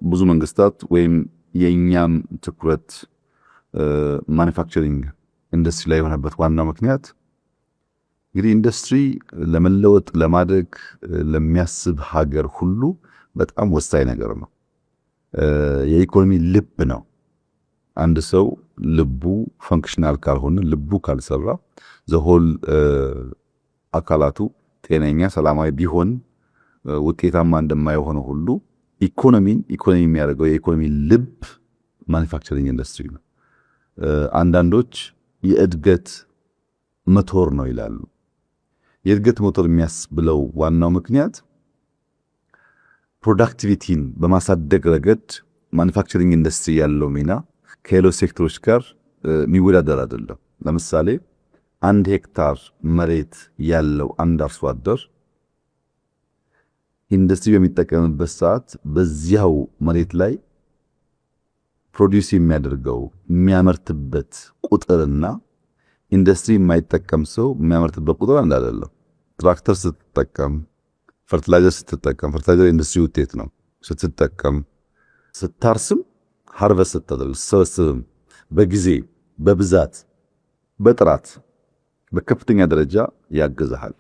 ብዙ መንግስታት ወይም የኛም ትኩረት ማኑፋክቸሪንግ ኢንዱስትሪ ላይ የሆነበት ዋናው ምክንያት እንግዲህ ኢንዱስትሪ ለመለወጥ ለማደግ ለሚያስብ ሀገር ሁሉ በጣም ወሳኝ ነገር ነው። የኢኮኖሚ ልብ ነው። አንድ ሰው ልቡ ፈንክሽናል ካልሆነ ልቡ ካልሰራ ዘሆል አካላቱ ጤነኛ ሰላማዊ ቢሆን ውጤታማ እንደማይሆነው ሁሉ ኢኮኖሚ የሚያደርገው የኢኮኖሚ ልብ ማኑፋክቸሪንግ ኢንዱስትሪ ነው። አንዳንዶች የእድገት ሞተር ነው ይላሉ። የእድገት ሞተር የሚያስብለው ዋናው ምክንያት ፕሮዳክቲቪቲን በማሳደግ ረገድ ማኑፋክቸሪንግ ኢንዱስትሪ ያለው ሚና ከሌሎች ሴክተሮች ጋር የሚወዳደር አይደለም። ለምሳሌ 1 ሄክታር መሬት ያለው አንድ አርሶ አደር ኢንዱስትሪ በሚጠቀምበት ሰዓት በዚያው መሬት ላይ ፕሮዲዩስ የሚያደርገው የሚያመርትበት ቁጥርና ኢንዱስትሪ የማይጠቀም ሰው የሚያመርትበት ቁጥር አንድ አይደለም። ትራክተር ስትጠቀም፣ ፈርቲላይዘር ስትጠቀም፣ ፈርቲላይዘር ኢንዱስትሪ ውጤት ነው። ስትጠቀም፣ ስታርስም፣ ሃርቨስት ስታደርግ፣ ስትሰበስብም በጊዜ በብዛት በጥራት በከፍተኛ ደረጃ ያግዛል።